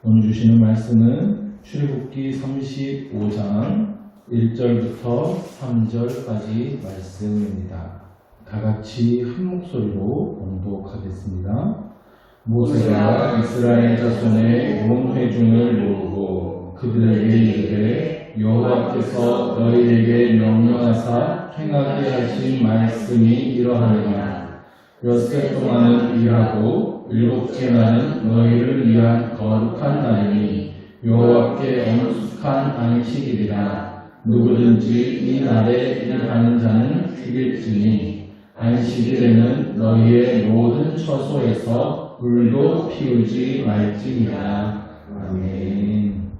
오늘 주시는 말씀은 출애굽기 35장 1절부터 3절까지 말씀입니다. 다같이 한 목소리로 봉독하겠습니다. 모세가 이스라엘 자손의 온 회중을 모으고 그들에게 이르되 여호와께서 너희에게 명령하사 행하게 하신 말씀이 이러하니라. 엿새 동안은 일하고 일곱째 날은 너희를 위한 거룩한 날이니 여호와께 엄숙한 안식일이라. 누구든지 이 날에 일하는 자는 죽일지니 안식일에는 너희의 모든 처소에서 불도 피우지 말지니라. 아멘.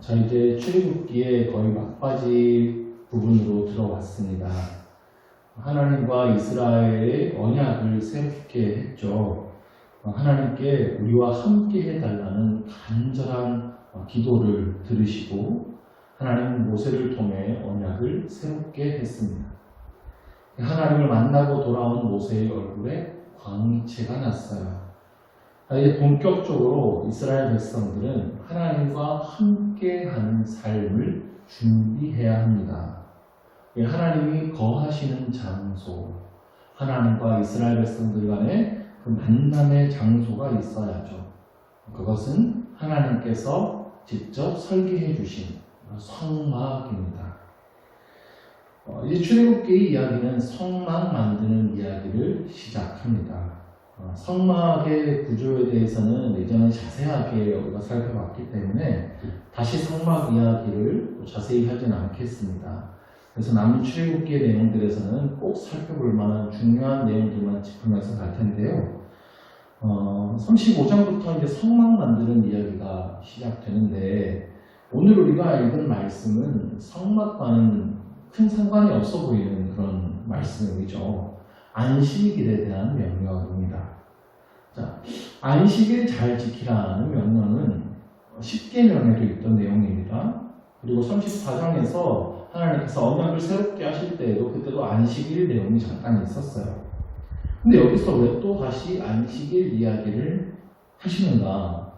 자, 이제 출애굽기의 거의 막바지 부분으로 들어왔습니다. 하나님과 이스라엘의 언약을 새롭게 했죠. 하나님께 우리와 함께 해달라는 간절한 기도를 들으시고 하나님은 모세를 통해 언약을 새롭게 했습니다. 하나님을 만나고 돌아온 모세의 얼굴에 광채가 났어요. 이제 본격적으로 이스라엘 백성들은 하나님과 함께하는 삶을 준비해야 합니다. 하나님이 거하시는 장소, 하나님과 이스라엘 백성들 간의 그 만남의 장소가 있어야죠. 그것은 하나님께서 직접 설계해 주신 성막입니다. 이제 출애굽기의 이야기는 성막 만드는 이야기를 시작합니다. 성막의 구조에 대해서는 예전에 자세하게 우리가 살펴봤기 때문에 다시 성막 이야기를 자세히 하지는 않겠습니다. 그래서 남은 출애굽기의 내용들에서는 꼭 살펴볼 만한 중요한 내용들만 짚으면서 갈 텐데요. 35장부터 이제 성막 만드는 이야기가 시작되는데 오늘 우리가 읽은 말씀은 성막과는 큰 상관이 없어 보이는 그런 말씀이죠. 안식일에 대한 명령입니다. 자, 안식일 잘 지키라는 명령은 10계명에도 있던 내용입니다. 그리고 34장에서 하나님께서 언약을 새롭게 하실 때에도 그때도 안식일 내용이 잠깐 있었어요. 근데 여기서 왜 또 다시 안식일 이야기를 하시는가?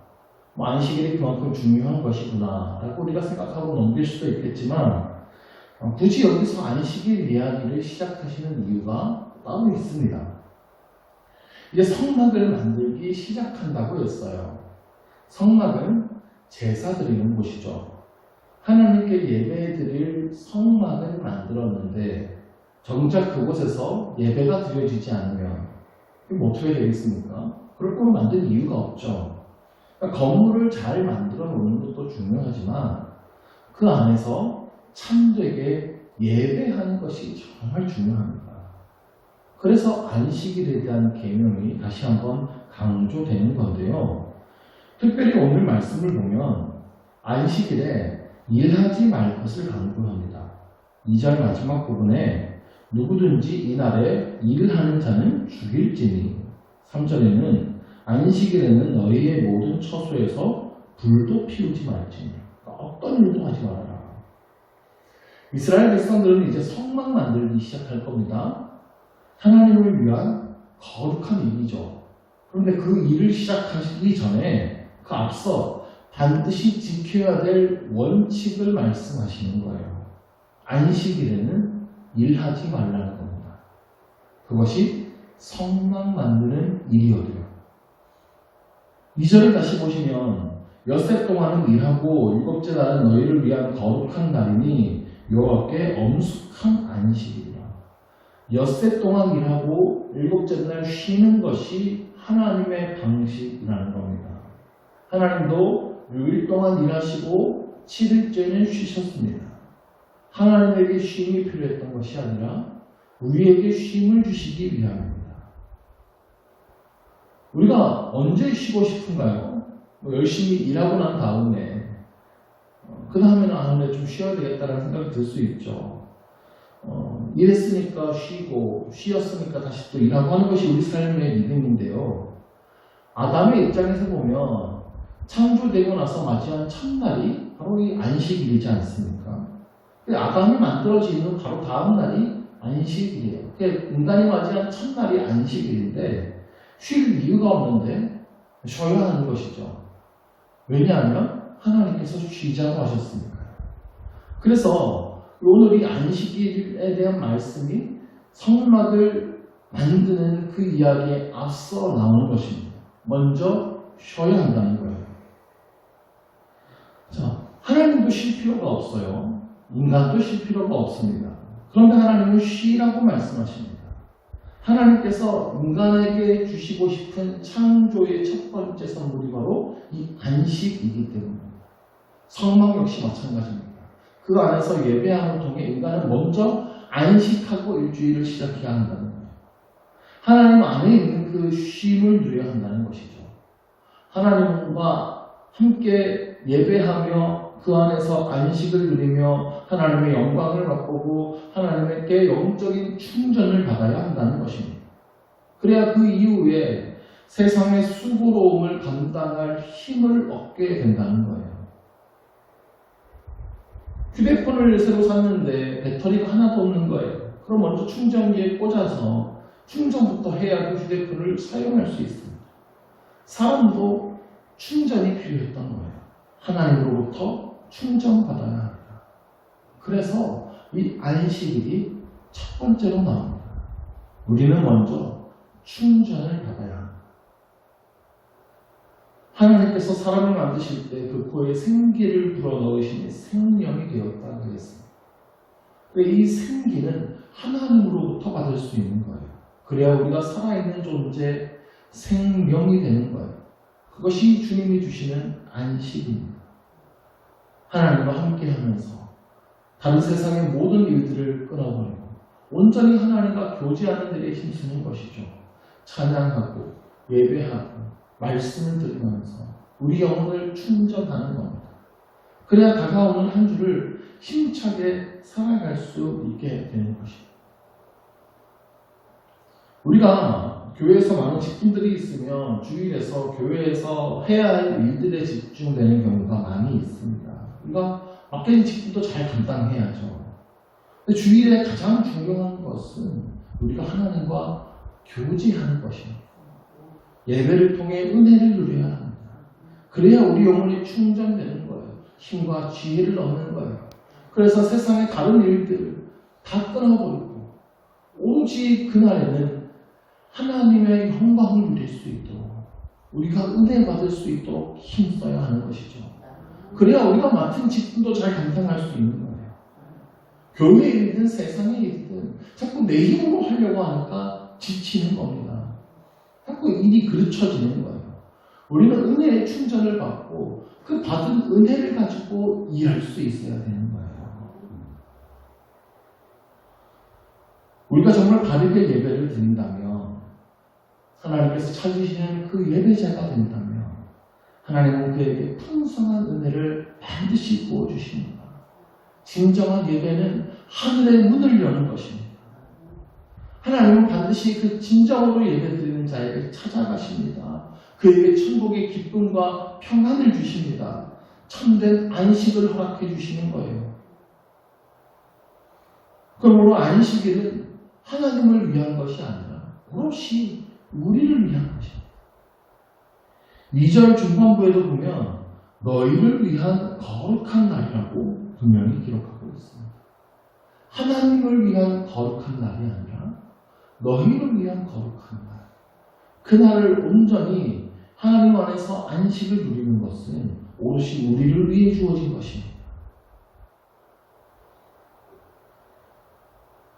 안식일이 그만큼 중요한 것이구나 라고 우리가 생각하고 넘길 수도 있겠지만 굳이 여기서 안식일 이야기를 시작하시는 이유가 따로 있습니다. 이제 성막을 만들기 시작한다고 했어요. 성막은 제사 드리는 곳이죠. 하나님께 예배드릴 성막을 만들었는데 정작 그곳에서 예배가 드려지지 않으면 뭐 어떻게 되겠습니까? 그럴 거면 만든 이유가 없죠. 그러니까 건물을 잘 만들어 놓는 것도 중요하지만 그 안에서 참되게 예배하는 것이 정말 중요합니다. 그래서 안식일에 대한 계명이 다시 한번 강조되는 건데요. 특별히 오늘 말씀을 보면 안식일에 일하지 말 것을 강조합니다. 2절 마지막 부분에 누구든지 이날에 일하는 자는 죽일지니 3절에는 안식일에는 너희의 모든 처소에서 불도 피우지 말지니 어떤 일도 하지 말아라. 이스라엘 백성들은 이제 성막 만들기 시작할 겁니다. 하나님을 위한 거룩한 일이죠. 그런데 그 일을 시작하시기 전에 그 앞서 반드시 지켜야 될 원칙을 말씀하시는 거예요. 안식일에는 일하지 말라는 겁니다. 그것이 성막 만드는 일이거든요. 2절을 다시 보시면 엿새 동안은 일하고 일곱째 날은 너희를 위한 거룩한 날이니 여호와께 엄숙한 안식일이라. 엿새 동안 일하고 일곱째 날 쉬는 것이 하나님의 방식이라는 겁니다. 하나님도 6일 동안 일하시고 7일째는 쉬셨습니다. 하나님에게 쉼이 필요했던 것이 아니라 우리에게 쉼을 주시기 위함입니다. 우리가 언제 쉬고 싶은가요? 열심히 일하고 난 다음에 그 다음에는 좀 쉬어야 되겠다는 생각이 들 수 있죠. 일했으니까 쉬고 쉬었으니까 다시 또 일하고 하는 것이 우리 삶의 리듬인데요. 아담의 입장에서 보면 창조되고 나서 맞이한 첫날이 바로 이 안식일이지 않습니까? 아담이 만들어지는 바로 다음 날이 안식일이에요. 인간이 맞이한 첫날이 안식일인데 쉴 이유가 없는데 쉬어야 하는 것이죠. 왜냐하면 하나님께서 쉬자고 하셨으니까요. 그래서 오늘 이 안식일에 대한 말씀이 성막을 만드는 그 이야기에 앞서 나오는 것입니다. 먼저 쉬어야 한다는 거예요. 자, 하나님도 쉴 필요가 없어요. 인간도 쉴 필요가 없습니다. 그런데 하나님은 쉬라고 말씀하십니다. 하나님께서 인간에게 주시고 싶은 창조의 첫 번째 선물이 바로 이 안식이기 때문입니다. 성막 역시 마찬가지입니다. 그 안에서 예배함을 통해 인간은 먼저 안식하고 일주일을 시작해야 한다는 거예요. 하나님 안에 있는 그 쉼을 누려야 한다는 것이죠. 하나님과 함께 예배하며 그 안에서 안식을 누리며 하나님의 영광을 맛보고 하나님께 영적인 충전을 받아야 한다는 것입니다. 그래야 그 이후에 세상의 수고로움을 감당할 힘을 얻게 된다는 거예요. 휴대폰을 새로 샀는데 배터리가 하나도 없는 거예요. 그럼 먼저 충전기에 꽂아서 충전부터 해야 그 휴대폰을 사용할 수 있습니다. 사람도 충전이 필요했던 거예요. 하나님으로부터 충전받아야 합니다. 그래서 이 안식일이 첫 번째로 나옵니다. 우리는 먼저 충전을 받아야 합니다. 하나님께서 사람을 만드실 때 그 코에 생기를 불어넣으시니 생명이 되었다 그랬습니다. 이 생기는 하나님으로부터 받을 수 있는 거예요. 그래야 우리가 살아있는 존재, 생명이 되는 거예요. 그것이 주님이 주시는 안식입니다. 하나님과 함께하면서 다른 세상의 모든 일들을 끊어버리고 온전히 하나님과 교제하는 데에 힘쓰는 것이죠. 찬양하고 예배하고 말씀을 들으면서 우리 영혼을 충전하는 겁니다. 그래야 다가오는 한 주를 힘차게 살아갈 수 있게 되는 것입니다. 우리가 교회에서 많은 직분들이 있으면 주일에서 교회에서 해야 할 일들에 집중되는 경우가 많이 있습니다. 우리가 맡겨진 직분도 잘 감당해야죠. 근데 주일에 가장 중요한 것은 우리가 하나님과 교제하는 것입니다. 예배를 통해 은혜를 누려야 합니다. 그래야 우리 영혼이 충전되는 거예요. 힘과 지혜를 얻는 거예요. 그래서 세상의 다른 일들을 다 끊어버리고 오로지 그날에는 하나님의 영광을 누릴 수 있도록 우리가 은혜 받을 수 있도록 힘써야 하는 것이죠. 그래야 우리가 맡은 직분도 잘 감당할 수 있는 거예요. 교회에 있든 세상에 있든 자꾸 내 힘으로 하려고 하니까 지치는 겁니다. 자꾸 일이 그르쳐지는 거예요. 우리는 은혜의 충전을 받고 그 받은 은혜를 가지고 일할 수 있어야 되는 거예요. 우리가 정말 바르게 예배를 드린다면 하나님께서 찾으시는 그 예배자가 된다면 하나님은 그에게 풍성한 은혜를 반드시 부어주십니다. 진정한 예배는 하늘의 문을 여는 것입니다. 하나님은 반드시 그 진정으로 예배드리는 자에게 찾아가십니다. 그에게 천국의 기쁨과 평안을 주십니다. 참된 안식을 허락해 주시는 거예요. 그러므로 안식일은 하나님을 위한 것이 아니라 오롯이 우리를 위한 것입니다. 2절 중반부에도 보면 너희를 위한 거룩한 날이라고 분명히 기록하고 있습니다. 하나님을 위한 거룩한 날이 아니라 너희를 위한 거룩한 날. 그날을 온전히 하나님 안에서 안식을 누리는 것은 오롯이 우리를 위해 주어진 것입니다.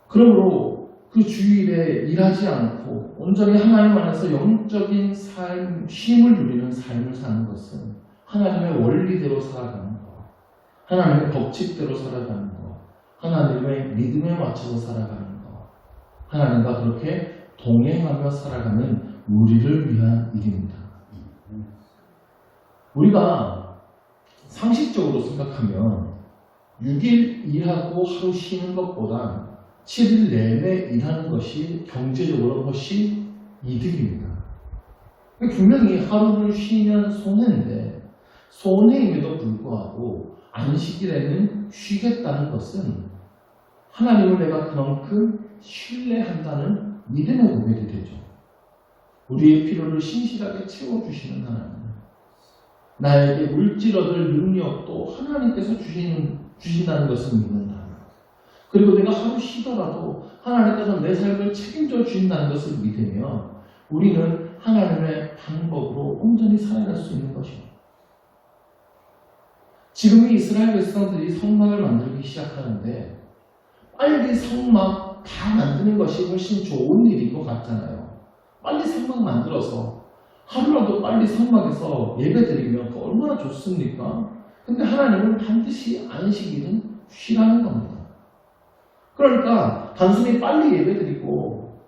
그러므로 그 주일에 일하지 않고 온전히 하나님 안에서 영적인 삶, 쉼을 누리는 삶을 사는 것은 하나님의 원리대로 살아가는 것, 하나님의 법칙대로 살아가는 것, 하나님의 믿음에 맞춰서 살아가는 것, 하나님과 그렇게 동행하며 살아가는 우리를 위한 일입니다. 우리가 상식적으로 생각하면 6일 일하고 하루 쉬는 것보다 7일 내내 일하는 것이 경제적으로 훨씬 이득입니다. 분명히 하루를 쉬면 손해인데 손해임에도 불구하고 안식일에는 쉬겠다는 것은 하나님을 내가 그만큼 신뢰한다는 믿음의 고백이 되죠. 우리의 필요를 신실하게 채워주시는 하나님. 나에게 물질 얻을 능력도 하나님께서 주신다는 것을 믿는다. 그리고 내가 하루 쉬더라도 하나님께서 내 삶을 책임져 주신다는 것을 믿으면 우리는 하나님의 방법으로 온전히 살아갈 수 있는 것입니다. 지금 이 이스라엘 백성들이 성막을 만들기 시작하는데 빨리 성막 다 만드는 것이 훨씬 좋은 일인 것 같잖아요. 빨리 성막 만들어서 하루라도 빨리 성막에서 예배드리면 그 얼마나 좋습니까? 근데 하나님은 반드시 안식일은 쉬라는 겁니다. 그러니까 단순히 빨리 예배드리고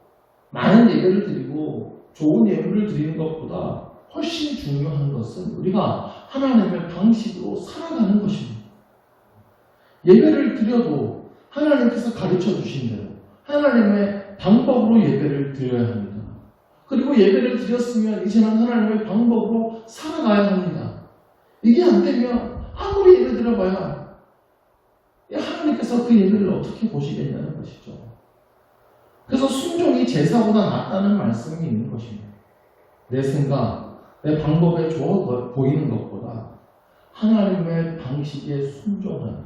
많은 예배를 드리고 좋은 예배를 드리는 것보다 훨씬 중요한 것은 우리가 하나님의 방식으로 살아가는 것입니다. 예배를 드려도 하나님께서 가르쳐 주신 대로 하나님의 방법으로 예배를 드려야 합니다. 그리고 예배를 드렸으면 이제는 하나님의 방법으로 살아가야 합니다. 이게 안 되면 아무리 예배 드려봐야 하나님께서 그 예배를 어떻게 보시겠냐는 것이죠. 그래서 순종이 제사보다 낫다는 말씀이 있는 것입니다. 내 생각, 내 방법에 좋아 보이는 것보다 하나님의 방식에 순종하는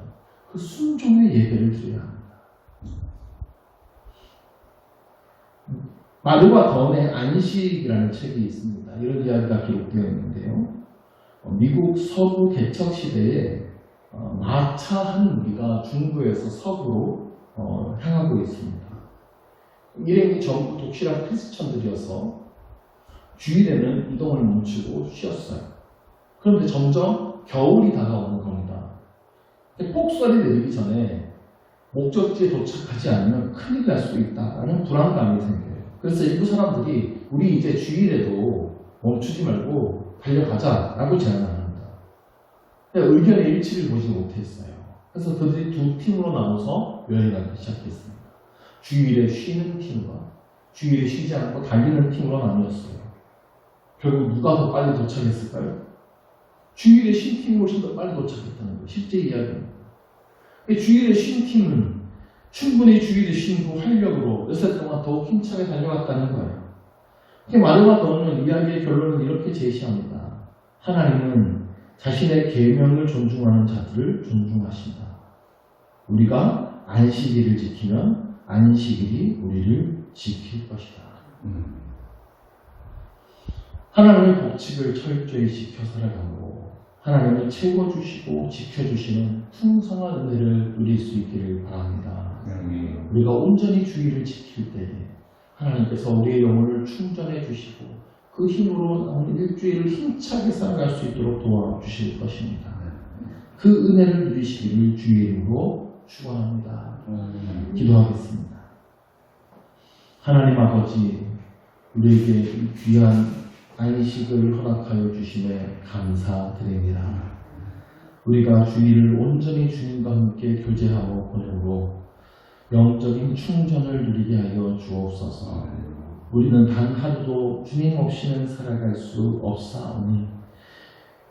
그 순종의 예배를 드려야 합니다. 마르과 던의 안식이라는 책이 있습니다. 이런 이야기가 기록되어 있는데요. 미국 서부 개척 시대에 마차 한 무리가 중부에서 서부로 향하고 있습니다. 일행이 전부 독실한 크리스천들이어서 주일에는 이동을 멈추고 쉬었어요. 그런데 점점 겨울이 다가오는 겁니다. 폭설이 내리기 전에 목적지에 도착하지 않으면 큰일 날 수도 있다라는 불안감이 생겨요. 그래서 일부 사람들이 우리 이제 주일에도 멈추지 말고 달려가자라고 제안을 합니다. 의견의 일치를 보지 못했어요. 그래서 그들이 두 팀으로 나눠서 여행하기 시작했습니다. 주일에 쉬는 팀과 주일에 쉬지 않고 달리는 팀으로 나뉘었어요. 결국 누가 더 빨리 도착했을까요? 주일에 쉰 팀이 훨씬 더 빨리 도착했다는 거예요. 실제 이야기입니다. 주일에 쉰 팀은 충분히 주일에 쉰 후 활력으로 몇세 동안 더욱 힘차게 달려갔다는 거예요. 마르과 던은 이야기의 결론을 이렇게 제시합니다. 하나님은 자신의 계명을 존중하는 자들을 존중하신다. 우리가 안식일을 지키면 안식일이 우리를 지킬 것이다. 하나님의 법칙을 철저히 지켜 살아가고 하나님을 채워주시고 지켜주시는 풍성한 은혜를 누릴 수 있기를 바랍니다. 우리가 온전히 주의를 지킬 때에 하나님께서 우리의 영혼을 충전해 주시고 그 힘으로 오늘 일주일을 힘차게 살아갈 수 있도록 도와주실 것입니다. 그 은혜를 누리시기를 주의 이름으로 축원합니다. 기도하겠습니다. 하나님 아버지, 우리에게 이 귀한 안식을 허락하여 주심에 감사드립니다. 우리가 주일을 온전히 주님과 함께 교제하고 보내므로 영적인 충전을 누리게 하여 주옵소서. 우리는 단 하루도 주님 없이는 살아갈 수 없사오니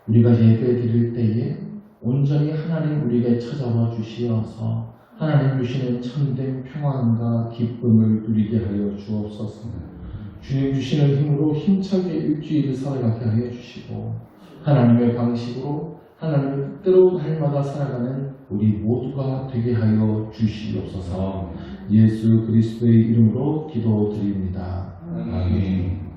우리가 예배 드릴 때에 온전히 하나님 우리에게 찾아와 주시어서 하나님 주시는 참된 평안과 기쁨을 누리게 하여 주옵소서. 주님 주시는 힘으로 힘차게 일주일을 살아가게 하여 주시고 하나님의 방식으로 하나님의 뜻대로 날마다 살아가는 우리 모두가 되게 하여 주시옵소서. 예수 그리스도의 이름으로 기도드립니다. 아멘.